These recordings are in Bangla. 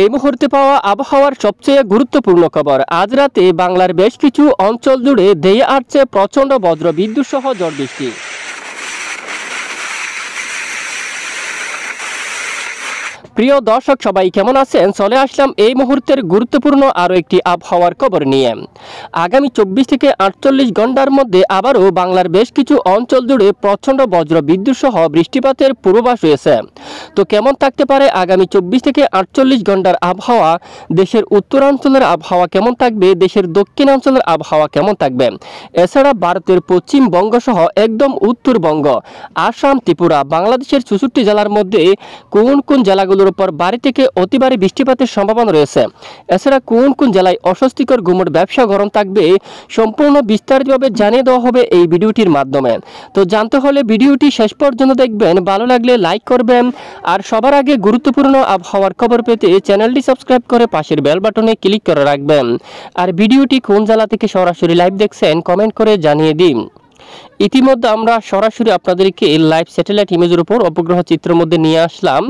এই মুহূর্তে পাওয়া আবহাওয়ার সবচেয়ে গুরুত্বপূর্ণ খবর। আজ রাতে বাংলার বেশ কিছু অঞ্চল জুড়ে ধেয়ে আসছে প্রচণ্ড বজ্র বিদ্যুৎ সহ ঝড় বৃষ্টি। প্রিয় দর্শক, সবাই কেমন আছেন? চলে আসলাম এই মুহূর্তের গুরুত্বপূর্ণ আরও একটি আবহাওয়ার খবর নিয়ে। আগামী 24 থেকে 48 ঘন্টার মধ্যে আবারও বাংলার বেশ কিছু অঞ্চল জুড়ে প্রচণ্ড বজ্র বিদ্যুৎ সহ বৃষ্টিপাতের পূর্বাভাস রয়েছে। তো কেমন থাকতে পারে আগামী 24 থেকে 48 ঘন্টার আবহাওয়া? দেশের উত্তরাঞ্চলের আবহাওয়া কেমন থাকবে? দেশের দক্ষিণাঞ্চলের আবহাওয়া কেমন থাকবে? এছাড়া ভারতের পশ্চিমবঙ্গ সহ একদম উত্তরবঙ্গ, আসাম, ত্রিপুরা, বাংলাদেশের 64 জেলার মধ্যে কোন কোন জেলাগুলোর উপর ভারী থেকে অতি ভারী বৃষ্টিপাতের সম্ভাবনা রয়েছে? এছাড়া কোন কোন জেলায় অস্বস্তিকর গুমট ব্যবসা গরম থাকবে? সম্পূর্ণ বিস্তারিতভাবে জানিয়ে দেওয়া হবে এই ভিডিওটির মাধ্যমে। তো জানতে হলে ভিডিওটি শেষ পর্যন্ত দেখবেন, ভালো লাগলে লাইক করবেন, আর সবার আগে গুরুত্বপূর্ণ আবহাওয়ার খবর পেতে চ্যানেলটি সাবস্ক্রাইব করে পাশের বেল বাটনে ক্লিক করে রাখবেন। আর ভিডিওটি কোন জেলা থেকে সরাসরি লাইভ দেখছেন কমেন্ট করে জানিয়ে দিন। ইতিমধ্যে আমরা সরাসরি আপনাদেরকে লাইভ স্যাটেলাইট ইমেজের উপর উপগ্রহ চিত্রের মধ্যে নিয়ে আসলাম।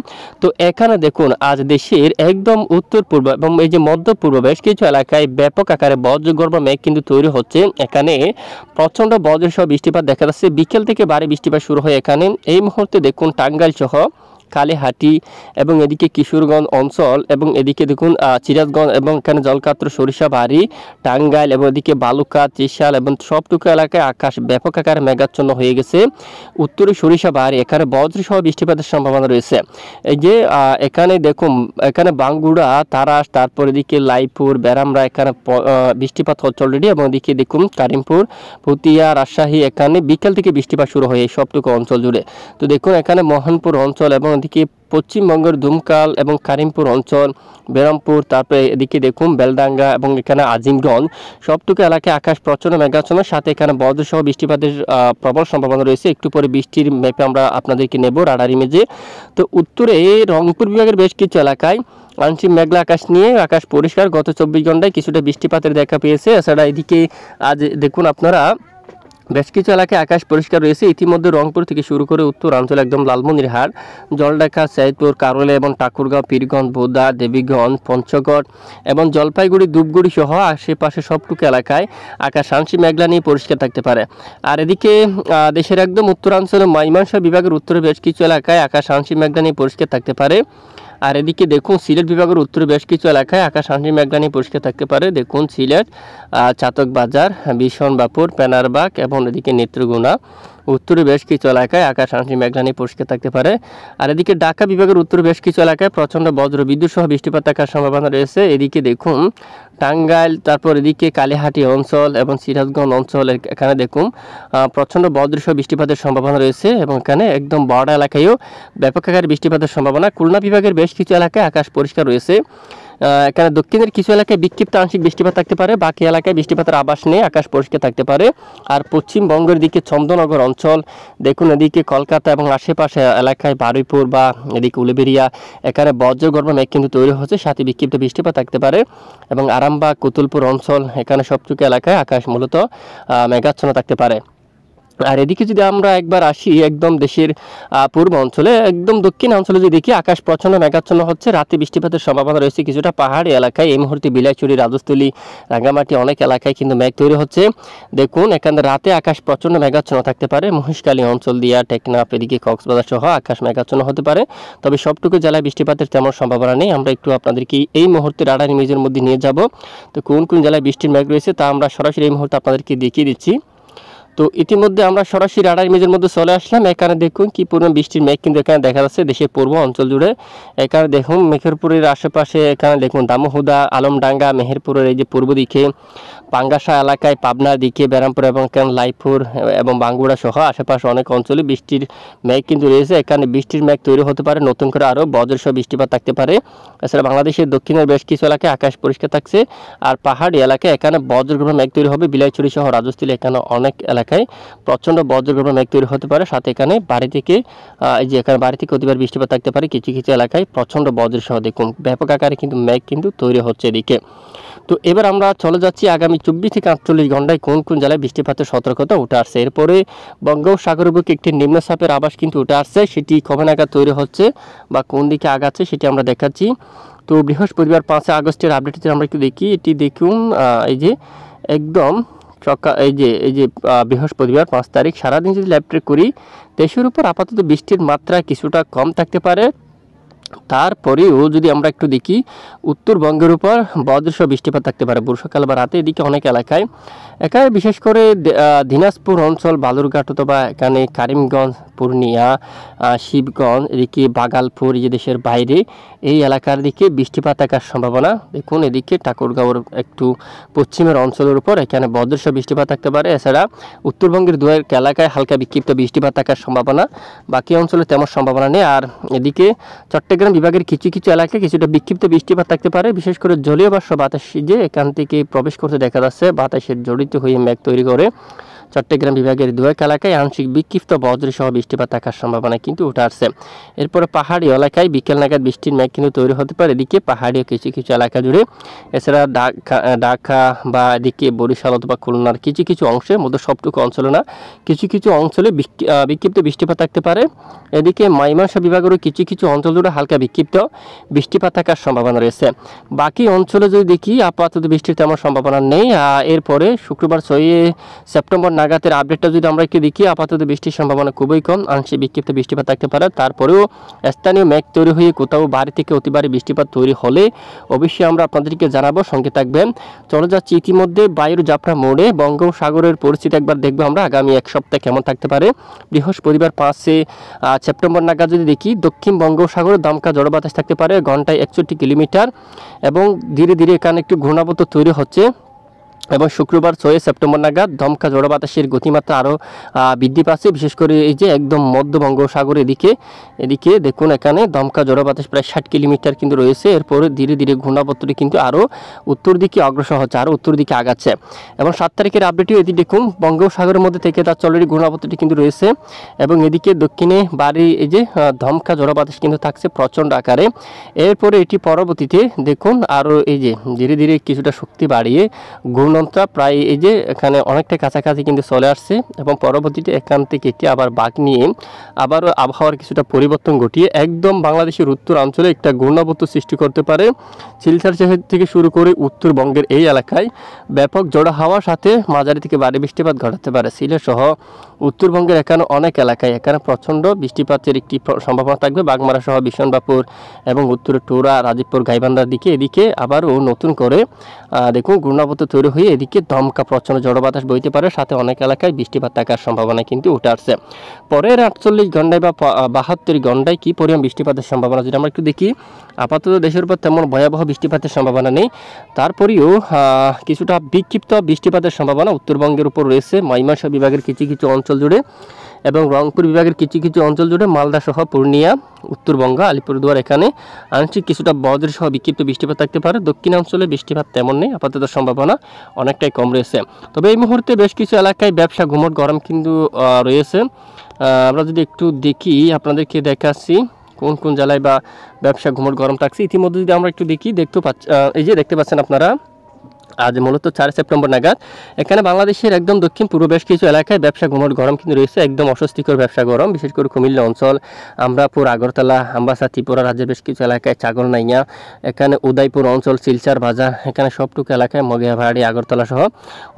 তো এখানে দেখুন, আজ দেশের একদম উত্তর পূর্ব এবং এই যে মধ্য পূর্ব বেশ কিছু এলাকায় ব্যাপক আকারে বজ্রগর্ভ মেঘ কিন্তু তৈরি হচ্ছে। এখানে প্রচণ্ড বজ্রসহ বৃষ্টিপাত দেখা যাচ্ছে। বিকেল থেকে ভারী বৃষ্টিপাত শুরু হয় এখানে। এই মুহূর্তে দেখুন টাঙ্গাইল সহ কালীহাটি এবং এদিকে কিশোরগঞ্জ অঞ্চল এবং এদিকে দেখুন সিরাজগঞ্জ এবং এখানে জলকাত্র, সরিষাবাড়ি, টাঙ্গাইল এবং এদিকে বালুকা, ত্রিশাল এবং সবটুকু এলাকায় আকাশ ব্যাপক আকারে মেঘাচ্ছন্ন হয়ে গেছে। উত্তরে সরিষাবাড়ি এখানে বজ্রসহ বৃষ্টিপাতের সম্ভাবনা রয়েছে। এই যে এখানে দেখুন, এখানে বাঙ্গুড়া, তারাস, তারপর এদিকে লাইপুর, বেরামরা এখানে বৃষ্টিপাত হচ্ছে অলরেডি। এবং এদিকে দেখুন কারিমপুর, পুতিয়া, রাজশাহী এখানে বিকেল থেকে বৃষ্টিপাত শুরু হয় এই সবটুকু অঞ্চল জুড়ে। তো দেখুন এখানে মোহনপুর অঞ্চল এবং এদিকে পশ্চিমবঙ্গের দুমকাল এবং কারিমপুর অঞ্চল, বেরামপুর, তারপরে এদিকে দেখুন বেলডাঙ্গা এবং এখানে আজিমগঞ্জ সবটুকু এলাকায় আকাশ প্রচণ্ড মেঘাচ্ছন্ন, সাথে এখানে বজ্রসহ বৃষ্টিপাতের প্রবল সম্ভাবনা রয়েছে। একটু পরে বৃষ্টির ম্যাপে আমরা আপনাদেরকে নেব রাডার ইমেজে। তো উত্তরে রংপুর বিভাগের বেশ কিছু এলাকায় আংশিক মেঘলা আকাশ নিয়ে আকাশ পরিষ্কার, গত 24 ঘন্টায় কিছুটা বৃষ্টিপাতের দেখা পেয়েছে। এছাড়া এদিকে আজ দেখুন আপনারা বেশ কিছু এলাকায় আকাশ পরিষ্কার রয়েছে। ইতিমধ্যে রংপুর থেকে শুরু করে উত্তরাঞ্চল একদম লালমনিরহাট, জলঢাকা, সৈয়দপুর, কারোলে এবং ঠাকুরগাঁও, পীরগঞ্জ, বোদা, দেবীগঞ্জ, পঞ্চগড় এবং জলপাইগুড়ি, ধূপগুড়ি সহ আশেপাশে সবটুকু এলাকায় আকাশ আংশিক মেঘলা নিয়ে পরিষ্কার থাকতে পারে। আর এদিকে দেশের একদম উত্তরাঞ্চলে ময়মনসিংহ বিভাগের উত্তরে বেশ কিছু এলাকায় আকাশ আংশিক মেঘলা নিয়ে পরিষ্কার থাকতে পারে। আর এদিকে দেখুন সিলেট বিভাগের উত্তরে বেশ কিছু এলাকায় আকাশ আংশিক মেঘলা নিয়ে পরিষ্কার থাকতে পারে। দেখুন সিলেট, চাতকবাজার, বিশনবাপুর, পেনারবাগ এবং এদিকে নেত্রকোনা উত্তরে বেশ কিছু এলাকায় আকাশ আংশিক মেঘলা নিয়ে পরিষ্কার থাকতে পারে। আর এদিকে ঢাকা বিভাগের উত্তরে বেশ কিছু এলাকায় প্রচণ্ড বজ্র বিদ্যুৎ সহ বৃষ্টিপাত থাকার সম্ভাবনা রয়েছে। এদিকে দেখুন টাঙ্গাইল, তারপর এদিকে কালীহাটি অঞ্চল এবং সিরাজগঞ্জ অঞ্চল এখানে দেখুন প্রচণ্ড বজ্রসহ বৃষ্টিপাতের সম্ভাবনা রয়েছে এবং এখানে একদম বড় এলাকায়ও ব্যাপক আকারে বৃষ্টিপাতের সম্ভাবনা। খুলনা বিভাগের বেশ কিছু এলাকায় আকাশ পরিষ্কার রয়েছে। এখানে দক্ষিণের কিছু এলাকায় বিক্ষিপ্ত আংশিক বৃষ্টিপাত থাকতে পারে, বাকি এলাকায় বৃষ্টিপাতের আভাস নেই, আকাশ পরিষ্কার থাকতে পারে। আর পশ্চিমবঙ্গের দিকে চন্দ্রনগর অঞ্চল দেখুন, এদিকে কলকাতা এবং আশেপাশে এলাকায় বারুইপুর বা এদিকে উলুবেড়িয়া এখানে বজ্রগর্ভ মেঘ কিন্তু তৈরি হচ্ছে, সাথে বিক্ষিপ্ত বৃষ্টিপাত থাকতে পারে। এবং আরামবাগ, কুতুলপুর অঞ্চল এখানে সবটুকু এলাকায় আকাশ মূলত মেঘাচ্ছন্ন থাকতে পারে। আর এদিকে যদি আমরা একবার আসি একদম দেশের পূর্ব অঞ্চলে, একদম দক্ষিণ অঞ্চলে যদি দেখি আকাশ প্রচণ্ড মেঘাচ্ছন্ন হচ্ছে, রাতে বৃষ্টিপাতের সম্ভাবনা রয়েছে কিছুটা পাহাড়ি এলাকায়। এই মুহূর্তে বিলাইচুরি, রাজস্থলী, রাঙ্গামাটি অনেক এলাকায় কিন্তু মেঘ তৈরি হচ্ছে। দেখুন এখানে রাতে আকাশ প্রচণ্ড মেঘাচ্ছন্ন থাকতে পারে। মহেশখালী অঞ্চল দিয়া, টেকনাফ, এদিকে কক্সবাজার সহ আকাশ মেঘাচ্ছন্ন হতে পারে। তবে সবটুকু জেলায় বৃষ্টিপাতের তেমন সম্ভাবনা নেই। আমরা একটু আপনাদেরকে এই মুহূর্তে রাডার ইমেজের মধ্যে নিয়ে যাব। তো কোন কোন জেলায় বৃষ্টির মেঘ রয়েছে তা আমরা সরাসরি এই মুহূর্তে আপনাদেরকে দেখিয়ে দিচ্ছি। তো ইতিমধ্যে আমরা সরাসরি রাডার ইমেজের মধ্যে চলে আসলাম। এখানে দেখুন কি পরিমাণ বৃষ্টির মেঘ কিন্তু এখানে দেখা যাচ্ছে দেশের পূর্ব অঞ্চল জুড়ে। এখানে দেখুন মেহেরপুরের আশেপাশে, এখানে দেখুন দামোহুদা, আলমডাঙ্গা, মেহেরপুরের এই যে পূর্ব দিকে পাঙ্গাসা এলাকায়, পাবনার দিকে বেরামপুর এবং এখানে লাইপুর এবং বাঙ্গুড়া সহ আশেপাশে অনেক অঞ্চলে বৃষ্টির মেঘ কিন্তু রয়েছে। এখানে বৃষ্টির মেঘ তৈরি হতে পারে, নতুন করে আরও বজ্রসহ বৃষ্টিপাত থাকতে পারে। এছাড়া বাংলাদেশের দক্ষিণের বেশ কিছু এলাকায় আকাশ পরিষ্কার থাকছে। আর পাহাড়ি এলাকায় এখানে বজ্রগর্ভ মেঘ তৈরি হবে। বিলাইছড়ি সহ রাজস্থলী এখানে অনেক এলাকায় প্রচণ্ড বজ্রগর্ভ মেঘ তৈরি হতে পারে, সাথে এখানে বাড়ি থেকে এই যে এখানে বাড়ি থেকে অতিবার বৃষ্টিপাত থাকতে পারে। কিছু কিছু এলাকায় প্রচণ্ড বজ্রসহ দেখুন ব্যাপক আকারে কিন্তু মেঘ কিন্তু তৈরি হচ্ছে এদিকে। তো এবার আমরা চলে যাচ্ছি আগামী 24 থেকে 48 ঘন্টায় কোন কোন জেলায় বৃষ্টিপাতের সতর্কতা উঠে আসছে। এরপরে বঙ্গোপসাগরের বুকে একটি নিম্নচাপের আভাস কিন্তু উঠে আসছে, সেটি কবে নাগাদ তৈরি হচ্ছে বা কোন দিকে আগাচ্ছে সেটি আমরা দেখাচ্ছি। তো বৃহস্পতিবার 5 আগস্টের আপডেট যদি আমরা একটু দেখি, এটি দেখুন এই যে একদম এই যে বৃহস্পতিবার 5 তারিখ সারাদিন যদি লাইভ ট্রেক করি, দেশের উপর আপাতত বৃষ্টির মাত্রা কিছুটা কম থাকতে পারে। তারপরেও যদি আমরা একটু দেখি, উত্তরবঙ্গের উপর বজ্রসহ বৃষ্টিপাত থাকতে পারে বর্ষাকাল বা রাতে। এদিকে অনেক এলাকায় বিশেষ করে দিনাজপুর অঞ্চল, বালুরঘাট অথবা এখানে করিমগঞ্জ, পূর্ণিয়া, শিবগঞ্জ, এদিকে বাগালপুর, এই যে দেশের বাইরে এই এলাকার দিকে বৃষ্টিপাত থাকার সম্ভাবনা। দেখুন এদিকে ঠাকুরগাঁওর একটু পশ্চিমের অঞ্চলের উপর এখানে বজ্রসহ বৃষ্টিপাত থাকতে পারে। এছাড়া উত্তরবঙ্গের দু এক এলাকায় হালকা বিক্ষিপ্ত বৃষ্টিপাত থাকার সম্ভাবনা, বাকি অঞ্চলে তেমন সম্ভাবনা নেই। আর এদিকে চট্টগ্রাম বিভাগের কিছু কিছু এলাকায় কিছুটা বিক্ষিপ্ত বৃষ্টিপাত থাকতে পারে, বিশেষ করে জলীয় বাষ্প বাতাস যে এখান থেকে প্রবেশ করতে দেখা যাচ্ছে, বাতাসের জড়িত হয়ে মেঘ তৈরি করে চট্টগ্রাম বিভাগের দু এক এলাকায় আংশিক বিক্ষিপ্ত বজ্রসহ বৃষ্টিপাত থাকার সম্ভাবনা কিন্তু উঠে আসছে। এরপরে পাহাড়ি এলাকায় বিকেল নাগাদ বৃষ্টির মেঘ কিন্তু তৈরি হতে পারে এদিকে পাহাড়ি কিছু কিছু এলাকা জুড়ে। এছাড়া ঢাকা বা এদিকে বরিশাল অথবা খুলনার কিছু কিছু অংশে, মধ্যে সবটুকু অঞ্চলে না, কিছু কিছু অঞ্চলে বিক্ষিপ্ত বৃষ্টিপাত থাকতে পারে। এদিকে ময়মনসিংহ বিভাগেরও কিছু কিছু অঞ্চল জুড়ে হালকা বিক্ষিপ্ত বৃষ্টিপাত থাকার সম্ভাবনা রয়েছে। বাকি অঞ্চলে যদি দেখি আপাতত বৃষ্টির তেমন সম্ভাবনা নেই। এরপরে শুক্রবার 6 সেপ্টেম্বর নাগাদের আপডেটটা যদি আমরা একটু দেখি, আপাতত বৃষ্টির সম্ভাবনা খুবই কম, আংশিক বিক্ষিপ্ত বৃষ্টিপাত থাকতে পারে। তারপরেও স্থানীয় মেঘ তৈরি হয়ে কোথাও ভারী থেকে অতি ভারী বৃষ্টিপাত তৈরি হলে অবশ্যই আমরা আপনাদেরকে জানাবো, সঙ্গে থাকবেন। চলে যাচ্ছি ইতিমধ্যে বায়ুর জাফরা মোড়ে বঙ্গোপসাগরের পরিস্থিতি একবার দেখবো আমরা আগামী এক সপ্তাহে কেমন থাকতে পারে। বৃহস্পতিবার 5 সেপ্টেম্বর নাগাদ যদি দেখি, দক্ষিণ বঙ্গোপসাগরে দমকা ঝড়ো বাতাস থাকতে পারে ঘন্টায় 61 কিলোমিটার, এবং ধীরে ধীরে এখানে একটু ঘূর্ণাবর্ত তৈরি হচ্ছে। এবং শুক্রবার 6 সেপ্টেম্বর নাগাদ দমকা ঝড়ো বাতাসের গতিমাত্রা আরও বৃদ্ধি পাচ্ছে, বিশেষ করে এই যে একদম মধ্য বঙ্গোপসাগর এদিকে দেখুন এখানে দমকা ঝড়ো বাতাস প্রায় 60 কিলোমিটার কিন্তু রয়েছে। এরপরে ধীরে ধীরে ঘূর্ণাবর্তটি কিন্তু আরও উত্তর দিকে অগ্রসর হচ্ছে, আরও উত্তর দিকে আগাচ্ছে। এবং 7 তারিখের আপডেটও এটি দেখুন, বঙ্গোপসাগরের মধ্যে থেকে তার অলরেডি ঘূর্ণাবর্তটি কিন্তু রয়েছে, এবং এদিকে দক্ষিণে বাড়ি এই যে দমকা ঝড়ো বাতাস কিন্তু থাকছে প্রচণ্ড আকারে। এরপরে এটি পরবর্তীতে দেখুন আরও এই যে ধীরে ধীরে কিছুটা শক্তি বাড়িয়ে ঘূর্ণনটা প্রায় এই যে এখানে অনেকটা কাছাকাছি কিন্তু চলে আসছে, এবং পরবর্তীতে এখান থেকে এটি আবার বাঁক নিয়ে আবারও আবহাওয়ার কিছুটা পরিবর্তন ঘটিয়ে একদম বাংলাদেশের উত্তর অঞ্চলে একটা ঘূর্ণাবর্ত সৃষ্টি করতে পারে। শিলচর থেকে শুরু করে উত্তরবঙ্গের এই এলাকায় ব্যাপক জোড়া হাওয়ার সাথে মাঝারি থেকে ভারী বৃষ্টিপাত ঘটাতে পারে। সিলেট সহ উত্তরবঙ্গের এখানে অনেক এলাকায় এখানে প্রচণ্ড বৃষ্টিপাতের একটি সম্ভাবনা থাকবে। বাগমারা সহ বিশনবাপুর এবং উত্তরে টোরা, রাজীবপুর, গাইবান্ধার দিকে এদিকে আবারও নতুন করে দেখুন ঘূর্ণাবর্ত তৈরি হয়ে এদিকে দমকা প্রচণ্ড ঝড়ো বাতাস বইতে পারে, সাথে অনেক এলাকায় বৃষ্টিপাত থাকার সম্ভাবনা কিন্তু উঠে আসছে। পরের 48 ঘন্টায় বা 72 ঘন্টায় কী পরিমাণ বৃষ্টিপাতের সম্ভাবনা যদি আমরা একটু দেখি, আপাতত দেশের উপর তেমন ভয়াবহ বৃষ্টিপাতের সম্ভাবনা নেই। তারপরেও কিছুটা বিক্ষিপ্ত বৃষ্টিপাতের সম্ভাবনা উত্তরবঙ্গের উপর রয়েছে, ময়মনসিংহ বিভাগের কিছু কিছু অঞ্চল জুড়ে এবং রংপুর বিভাগের কিছু কিছু অঞ্চল জুড়ে, মালদা সহ পূর্ণিয়া, উত্তরবঙ্গ, আলিপুরদুয়ার এখানে আংশিক কিছুটা বজ্রসহ বিক্ষিপ্ত বৃষ্টিপাত থাকতে পারে। দক্ষিণাঞ্চলে বৃষ্টিপাত তেমন নেই, আপাতত সম্ভাবনা অনেকটাই কম রয়েছে। তবে এই মুহূর্তে বেশ কিছু এলাকায় ব্যবসা ঘুমট গরম কিন্তু রয়েছে। আমরা যদি একটু দেখি আপনাদেরকে দেখাচ্ছি কোন কোন জেলায় বা ব্যবসা ঘুমট গরম থাকছে। ইতিমধ্যে যদি আমরা একটু দেখি এই যে দেখতে পাচ্ছেন আপনারা, আজ মূলত 4 সেপ্টেম্বর নাগাদ এখানে বাংলাদেশের একদম দক্ষিণ পূর্ব বেশ কিছু এলাকায় ব্যবসা ঘুমট গরম কিন্তু রয়েছে, একদম অস্বস্তিকর ব্যবসা গরম, বিশেষ করে কুমিল্লা অঞ্চল, আমরাপুর, আগরতলা, আম্বাসা, ত্রিপুরা রাজ্যের বেশ কিছু এলাকায়, চাগলনাইয়া, এখানে উদয়পুর অঞ্চল, শিলচর বাজার, এখানে সবটুকু এলাকায়, মগিয়াবাড়ি, আগরতলা সহ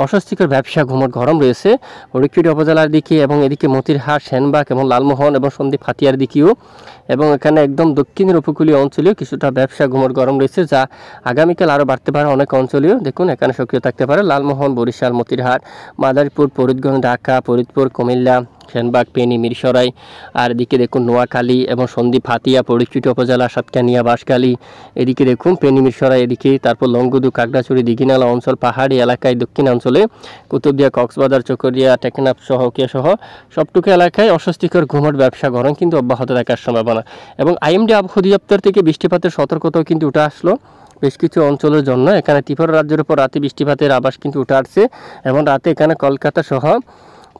অস্বস্তিকর ব্যবসা ঘুমট গরম রয়েছে। হরিকুটি উপজেলার দিকে এবং এদিকে মতিরহাট, সেনবাগ এবং লালমোহন এবং সন্দ্বীপ হাতিয়ার দিকেও, এবং এখানে একদম দক্ষিণের উপকূলীয় অঞ্চলেও কিছুটা ব্যবসা ঘুমট গরম রয়েছে, যা আগামীকাল আরও বাড়তে পারে অনেক অঞ্চলেও। দেখুন এখানে সক্রিয় থাকতে পারে লালমোহন, বরিশাল, মতিরহাট, মাদারীপুর, ফরিদগঞ্জ, ঢাকা, ফরিদপুর, কুমিল্লা, সেনবাগ, ফেনী, মিরসরাই, আর এদিকে দেখুন নোয়াখালী এবং সন্দ্বীপ হাতিয়া, পরিচিত উপজেলা, সাতকানিয়া, বাঁশখালী, এদিকে দেখুন ফেনী, মিরসরাই, এদিকে তারপর লংগদু, কাকড়াছড়ি, দিঘিনালা অঞ্চল, পাহাড়ি এলাকায়, দক্ষিণাঞ্চলে কুতুবদিয়া, কক্সবাজার, চকরিয়া, টেকনাফ সহ সবটুকু এলাকায় অস্বস্তিকর ঘুমট ব্যবসা গরম কিন্তু অব্যাহত থাকার সম্ভাবনা। এবং আইএমডি আবহাওয়া অধিদপ্তর থেকে বৃষ্টিপাতের সতর্কতাও কিন্তু উঠে আসলো বেশ কিছু অঞ্চলের জন্য। এখানে ত্রিপুরা রাজ্যের উপর রাতে বৃষ্টিপাতের আভাস কিন্তু উঠে আসছে, এবং রাতে এখানে কলকাতা সহ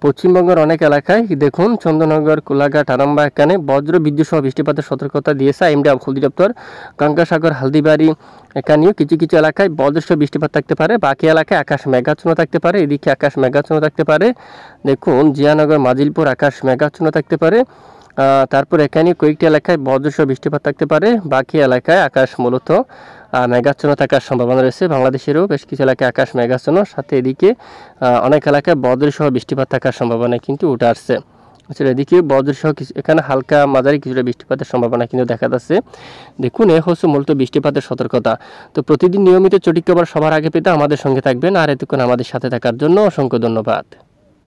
পশ্চিমবঙ্গের অনেক এলাকায় দেখুন চন্দ্রনগর, কোলাঘাট, আরামবাগ এখানে বজ্র বিদ্যুৎ সহ বৃষ্টিপাতের সতর্কতা দিয়েছে আইএমডি আবহাওয়া অধিদপ্তর। গঙ্গাসাগর, হালদিবাড়ি এখানেও কিছু কিছু এলাকায় বজ্রসহ বৃষ্টিপাত থাকতে পারে, বাকি এলাকায় আকাশ মেঘাচ্ছন্ন থাকতে পারে। এদিকে আকাশ মেঘাচ্ছন্ন থাকতে পারে, দেখুন জিয়ানগর, মাজিলপুর আকাশ মেঘাচ্ছন্ন থাকতে পারে। তারপর এখানে কয়েকটি এলাকায় বজ্রসহ বৃষ্টিপাত থাকতে পারে, বাকি এলাকায় আকাশ মূলত মেঘাচ্ছন্ন থাকার সম্ভাবনা রয়েছে। বাংলাদেশেরও বেশ কিছু এলাকায় আকাশ মেঘাচ্ছন্ন, সাথে এদিকে অনেক এলাকায় বজ্রসহ বৃষ্টিপাত থাকার সম্ভাবনা কিন্তু উঠে আসছে। আসলে এদিকে বজ্রসহ এখানে হালকা মাঝারি কিছুটা বৃষ্টিপাতের সম্ভাবনা কিন্তু দেখা যাচ্ছে। দেখুন, এ হচ্ছে মূলত বৃষ্টিপাতের সতর্কতা। তো প্রতিদিন নিয়মিত সঠিক খবর সবার আগে পেতে আমাদের সঙ্গে থাকবেন, আর এতক্ষণ আমাদের সাথে থাকার জন্য অসংখ্য ধন্যবাদ।